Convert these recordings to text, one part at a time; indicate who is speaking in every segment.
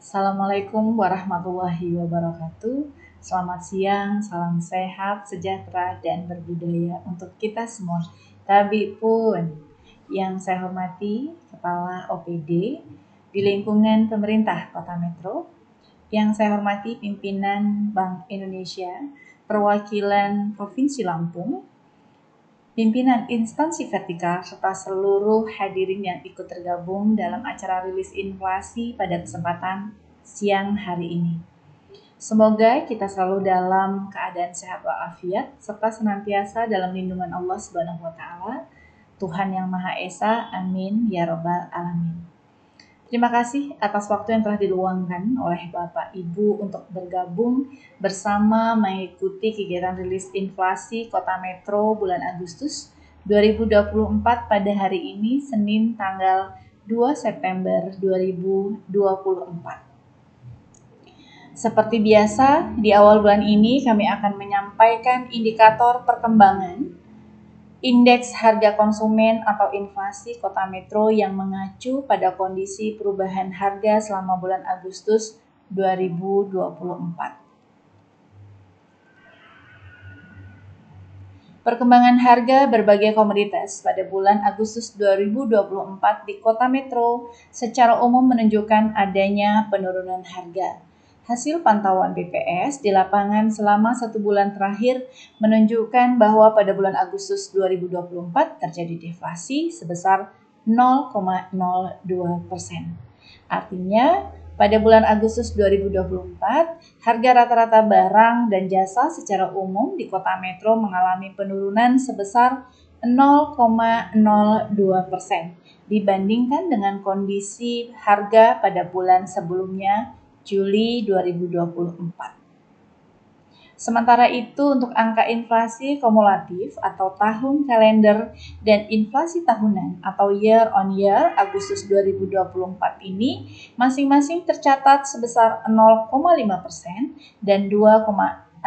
Speaker 1: Assalamualaikum warahmatullahi wabarakatuh. Selamat siang, salam sehat, sejahtera, dan berbudaya untuk kita semua. Tabi pun yang saya hormati, Kepala OPD di lingkungan pemerintah Kota Metro, yang saya hormati pimpinan Bank Indonesia, perwakilan Provinsi Lampung, pimpinan instansi vertikal, serta seluruh hadirin yang ikut tergabung dalam acara rilis inflasi pada kesempatan siang hari ini. Semoga kita selalu dalam keadaan sehat walafiat, serta senantiasa dalam lindungan Allah Subhanahu wa Ta'ala, Tuhan Yang Maha Esa. Amin ya Rabbal Alamin. Terima kasih atas waktu yang telah diluangkan oleh Bapak Ibu untuk bergabung bersama mengikuti kegiatan rilis inflasi Kota Metro bulan Agustus 2024 pada hari ini, Senin tanggal 2 September 2024. Seperti biasa, di awal bulan ini kami akan menyampaikan indikator perkembangan Indeks harga konsumen atau inflasi Kota Metro yang mengacu pada kondisi perubahan harga selama bulan Agustus 2024. Perkembangan harga berbagai komoditas pada bulan Agustus 2024 di Kota Metro secara umum menunjukkan adanya penurunan harga. Hasil pantauan BPS di lapangan selama 1 bulan terakhir menunjukkan bahwa pada bulan Agustus 2024 terjadi deflasi sebesar 0,02%. Artinya, pada bulan Agustus 2024, harga rata-rata barang dan jasa secara umum di Kota Metro mengalami penurunan sebesar 0,02% dibandingkan dengan kondisi harga pada bulan sebelumnya, Juli 2024. Sementara itu, untuk angka inflasi kumulatif atau tahun kalender dan inflasi tahunan atau year on year Agustus 2024 ini masing-masing tercatat sebesar 0,5% dan 2,05%.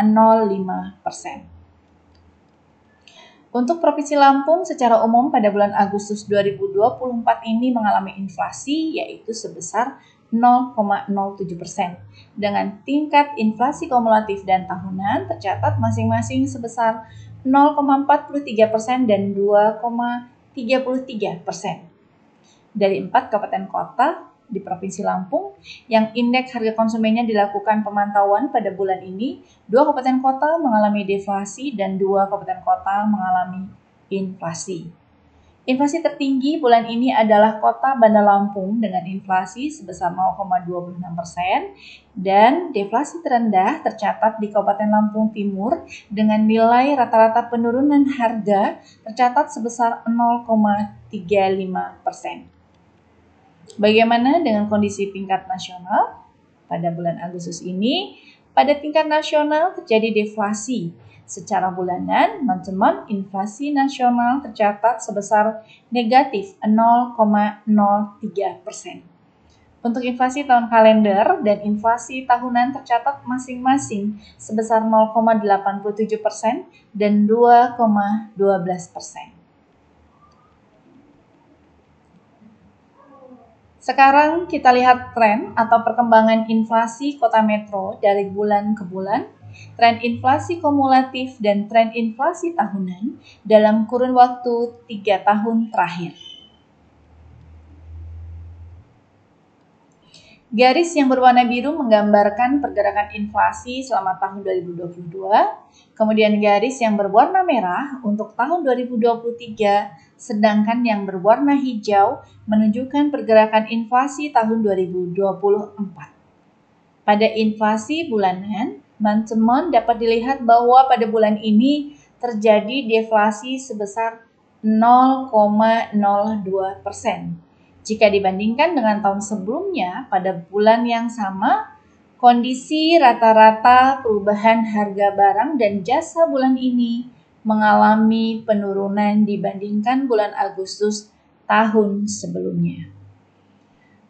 Speaker 1: Untuk Provinsi Lampung secara umum pada bulan Agustus 2024 ini mengalami inflasi yaitu sebesar 0,07%, dengan tingkat inflasi kumulatif dan tahunan tercatat masing-masing sebesar 0,43% dan 2,33%. Dari 4 kabupaten kota di Provinsi Lampung yang indeks harga konsumennya dilakukan pemantauan pada bulan ini, 2 kabupaten kota mengalami deflasi dan 2 kabupaten kota mengalami inflasi. Inflasi tertinggi bulan ini adalah Kota Bandar Lampung dengan inflasi sebesar 0,26% dan deflasi terendah tercatat di Kabupaten Lampung Timur dengan nilai rata-rata penurunan harga tercatat sebesar 0,35%. Bagaimana dengan kondisi tingkat nasional? Pada bulan Agustus ini, pada tingkat nasional terjadi deflasi. Secara bulanan, teman-teman, inflasi nasional tercatat sebesar negatif 0,03%. Untuk inflasi tahun kalender dan inflasi tahunan tercatat masing-masing sebesar 0,87% dan 2,12%. Sekarang kita lihat tren atau perkembangan inflasi Kota Metro dari bulan ke bulan, tren inflasi kumulatif dan tren inflasi tahunan dalam kurun waktu 3 tahun terakhir. Garis yang berwarna biru menggambarkan pergerakan inflasi selama tahun 2022, kemudian garis yang berwarna merah untuk tahun 2023, sedangkan yang berwarna hijau menunjukkan pergerakan inflasi tahun 2024. Pada inflasi bulanan, teman-teman dapat dilihat bahwa pada bulan ini terjadi deflasi sebesar 0,02%. Jika dibandingkan dengan tahun sebelumnya, pada bulan yang sama, kondisi rata-rata perubahan harga barang dan jasa bulan ini mengalami penurunan dibandingkan bulan Agustus tahun sebelumnya.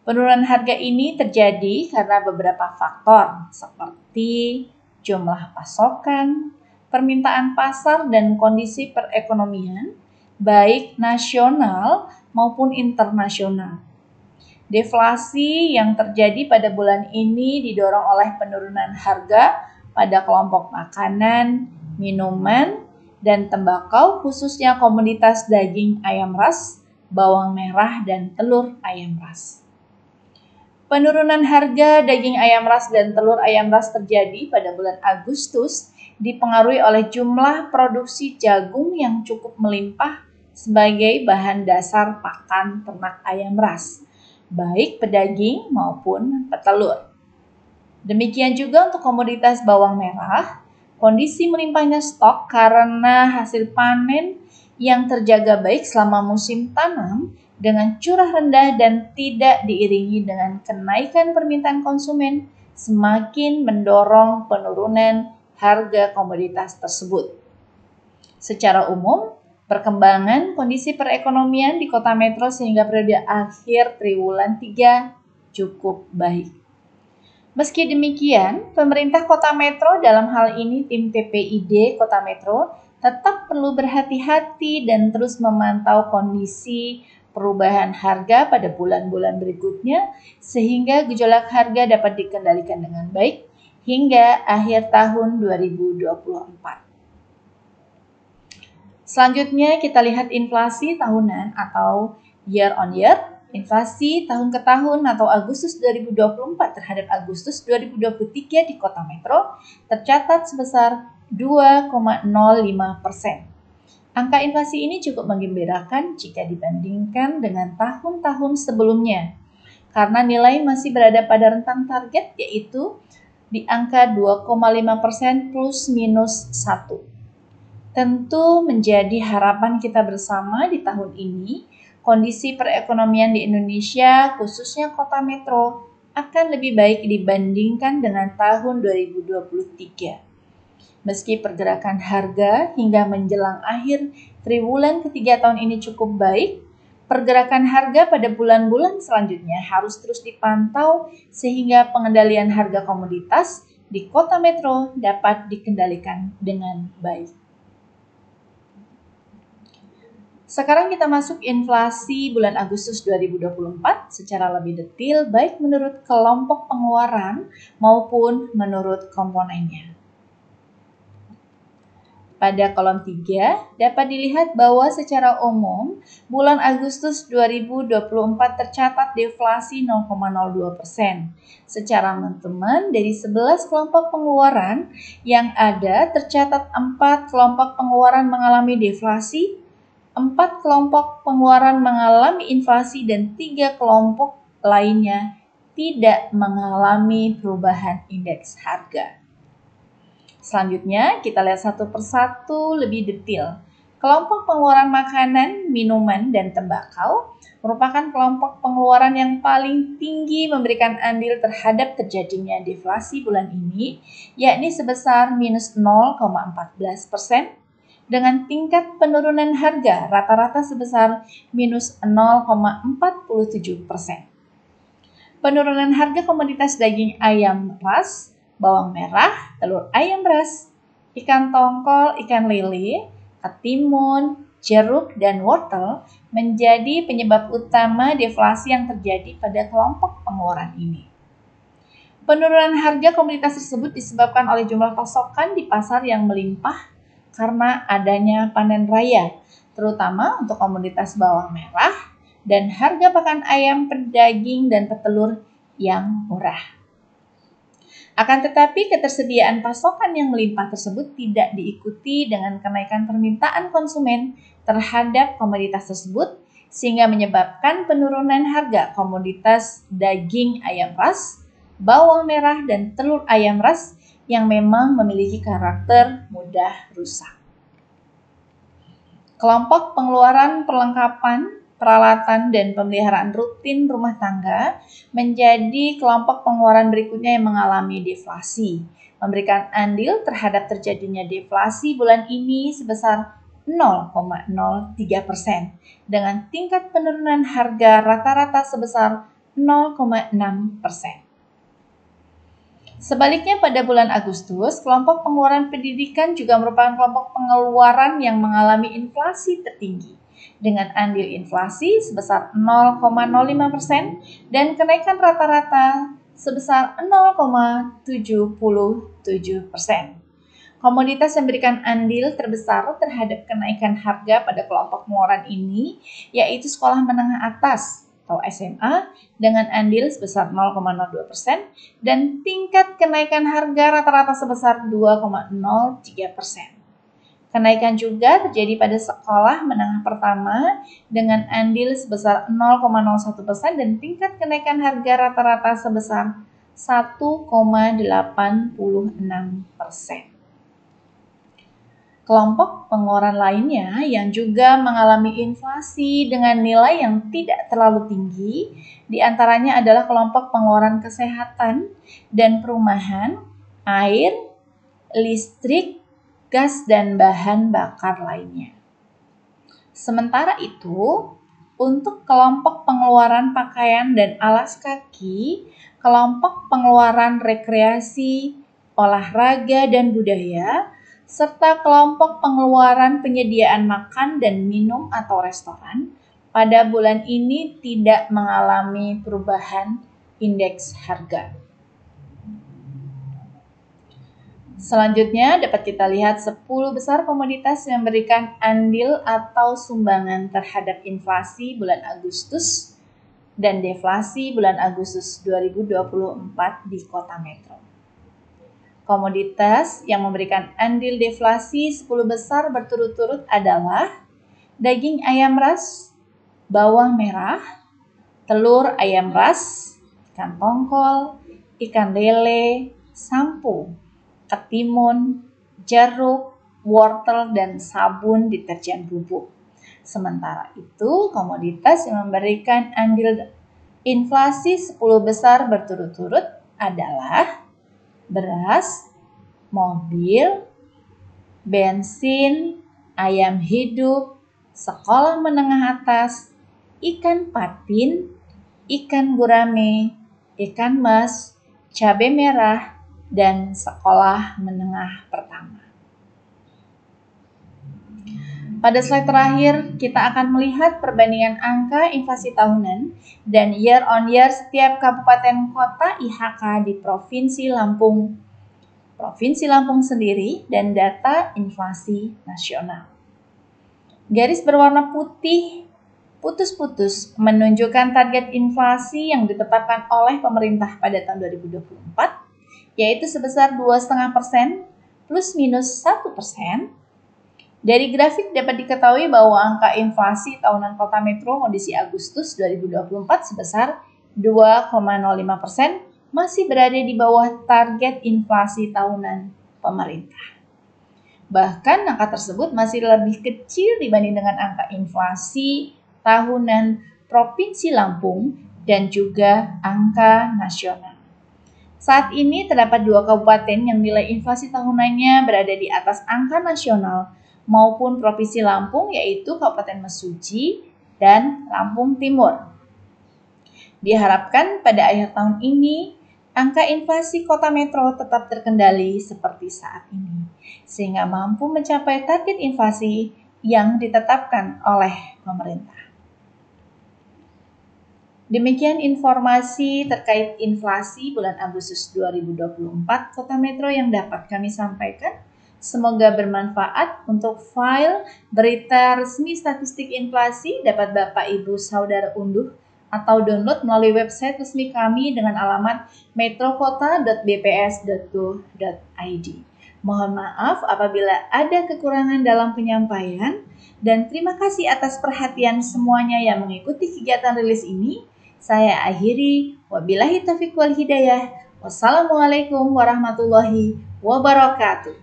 Speaker 1: Penurunan harga ini terjadi karena beberapa faktor seperti jumlah pasokan, permintaan pasar, dan kondisi perekonomian, baik nasional maupun internasional. Deflasi yang terjadi pada bulan ini didorong oleh penurunan harga pada kelompok makanan, minuman, dan tembakau, khususnya komoditas daging ayam ras, bawang merah, dan telur ayam ras. Penurunan harga daging ayam ras dan telur ayam ras terjadi pada bulan Agustus dipengaruhi oleh jumlah produksi jagung yang cukup melimpah sebagai bahan dasar pakan ternak ayam ras, baik pedaging maupun petelur. Demikian juga untuk komoditas bawang merah, kondisi melimpahnya stok karena hasil panen yang terjaga baik selama musim tanam dengan curah rendah dan tidak diiringi dengan kenaikan permintaan konsumen semakin mendorong penurunan harga komoditas tersebut. Secara umum, perkembangan kondisi perekonomian di kota metro sehingga periode akhir triwulan 3 cukup baik. Meski demikian, pemerintah kota metro, dalam hal ini tim TPID kota metro, tetap perlu berhati-hati dan terus memantau kondisi perubahan harga pada bulan-bulan berikutnya sehingga gejolak harga dapat dikendalikan dengan baik hingga akhir tahun 2024. Selanjutnya kita lihat inflasi tahunan atau year on year. Inflasi tahun ke tahun atau Agustus 2024 terhadap Agustus 2023 di kota metro tercatat sebesar 2,05%. Angka inflasi ini cukup menggembirakan jika dibandingkan dengan tahun-tahun sebelumnya, karena nilai masih berada pada rentang target yaitu di angka 2,5% plus minus 1. Tentu menjadi harapan kita bersama di tahun ini, kondisi perekonomian di Indonesia, khususnya kota metro, akan lebih baik dibandingkan dengan tahun 2023. Meski pergerakan harga hingga menjelang akhir triwulan ketiga tahun ini cukup baik, pergerakan harga pada bulan-bulan selanjutnya harus terus dipantau sehingga pengendalian harga komoditas di kota metro dapat dikendalikan dengan baik. Sekarang kita masuk inflasi bulan Agustus 2024 secara lebih detail baik menurut kelompok pengeluaran maupun menurut komponennya. Pada kolom 3 dapat dilihat bahwa secara umum bulan Agustus 2024 tercatat deflasi 0,02%. Secara teman-teman dari 11 kelompok pengeluaran yang ada tercatat 4 kelompok pengeluaran mengalami deflasi, 4 kelompok pengeluaran mengalami inflasi dan 3 kelompok lainnya tidak mengalami perubahan indeks harga. Selanjutnya kita lihat satu persatu lebih detail. Kelompok pengeluaran makanan, minuman, dan tembakau merupakan kelompok pengeluaran yang paling tinggi memberikan andil terhadap terjadinya deflasi bulan ini, yakni sebesar minus 0,14%. Dengan tingkat penurunan harga rata-rata sebesar minus 0,47%. Penurunan harga komoditas daging ayam ras, bawang merah, telur ayam ras, ikan tongkol, ikan lele, ketimun, jeruk, dan wortel menjadi penyebab utama deflasi yang terjadi pada kelompok pengeluaran ini. Penurunan harga komoditas tersebut disebabkan oleh jumlah pasokan di pasar yang melimpah karena adanya panen raya, terutama untuk komoditas bawang merah dan harga pakan ayam, pedaging, dan petelur yang murah. Akan tetapi ketersediaan pasokan yang melimpah tersebut tidak diikuti dengan kenaikan permintaan konsumen terhadap komoditas tersebut, sehingga menyebabkan penurunan harga komoditas daging ayam ras, bawang merah, dan telur ayam ras yang memang memiliki karakter mudah rusak. Kelompok pengeluaran perlengkapan, peralatan, dan pemeliharaan rutin rumah tangga menjadi kelompok pengeluaran berikutnya yang mengalami deflasi, memberikan andil terhadap terjadinya deflasi bulan ini sebesar 0,03% dengan tingkat penurunan harga rata-rata sebesar 0,6%. Sebaliknya pada bulan Agustus, kelompok pengeluaran pendidikan juga merupakan kelompok pengeluaran yang mengalami inflasi tertinggi dengan andil inflasi sebesar 0,05% dan kenaikan rata-rata sebesar 0,77%. Komoditas yang memberikan andil terbesar terhadap kenaikan harga pada kelompok pengeluaran ini yaitu sekolah menengah atas atau SMA dengan andil sebesar 0,02% dan tingkat kenaikan harga rata-rata sebesar 2,03%. Kenaikan juga terjadi pada sekolah menengah pertama dengan andil sebesar 0,01% dan tingkat kenaikan harga rata-rata sebesar 1,86%. Kelompok pengeluaran lainnya yang juga mengalami inflasi dengan nilai yang tidak terlalu tinggi, diantaranya adalah kelompok pengeluaran kesehatan dan perumahan, air, listrik, gas, dan bahan bakar lainnya. Sementara itu, untuk kelompok pengeluaran pakaian dan alas kaki, kelompok pengeluaran rekreasi, olahraga, dan budaya, serta kelompok pengeluaran penyediaan makan dan minum atau restoran, pada bulan ini tidak mengalami perubahan indeks harga. Selanjutnya dapat kita lihat 10 besar komoditas yang memberikan andil atau sumbangan terhadap inflasi bulan Agustus dan deflasi bulan Agustus 2024 di Kota Metro. Komoditas yang memberikan andil deflasi 10 besar berturut-turut adalah daging ayam ras, bawang merah, telur ayam ras, ikan tongkol, ikan lele, sampo, ketimun, jeruk, wortel, dan sabun deterjen bubuk. Sementara itu, komoditas yang memberikan andil inflasi 10 besar berturut-turut adalah beras, mobil, bensin, ayam hidup, sekolah menengah atas, ikan patin, ikan gurame, ikan mas, cabai merah, dan sekolah menengah pertama. Pada slide terakhir, kita akan melihat perbandingan angka inflasi tahunan dan year on year setiap kabupaten kota IHK di Provinsi Lampung sendiri dan data inflasi nasional. Garis berwarna putih putus-putus menunjukkan target inflasi yang ditetapkan oleh pemerintah pada tahun 2024, yaitu sebesar 2,5% plus minus 1%. Dari grafik dapat diketahui bahwa angka inflasi tahunan Kota Metro kondisi Agustus 2024 sebesar 2,05% masih berada di bawah target inflasi tahunan pemerintah. Bahkan angka tersebut masih lebih kecil dibanding dengan angka inflasi tahunan Provinsi Lampung dan juga angka nasional. Saat ini terdapat 2 kabupaten yang nilai inflasi tahunannya berada di atas angka nasional maupun Provinsi Lampung, yaitu Kabupaten Mesuji dan Lampung Timur. Diharapkan pada akhir tahun ini, angka inflasi Kota Metro tetap terkendali seperti saat ini, sehingga mampu mencapai target inflasi yang ditetapkan oleh pemerintah. Demikian informasi terkait inflasi bulan Agustus 2024 Kota Metro yang dapat kami sampaikan. Semoga bermanfaat. Untuk file berita resmi statistik inflasi dapat Bapak Ibu Saudara unduh atau download melalui website resmi kami dengan alamat metrokota.bps.go.id. Mohon maaf apabila ada kekurangan dalam penyampaian dan terima kasih atas perhatian semuanya yang mengikuti kegiatan rilis ini. Saya akhiri, wabillahi taufiq wal hidayah. Wassalamualaikum warahmatullahi wabarakatuh.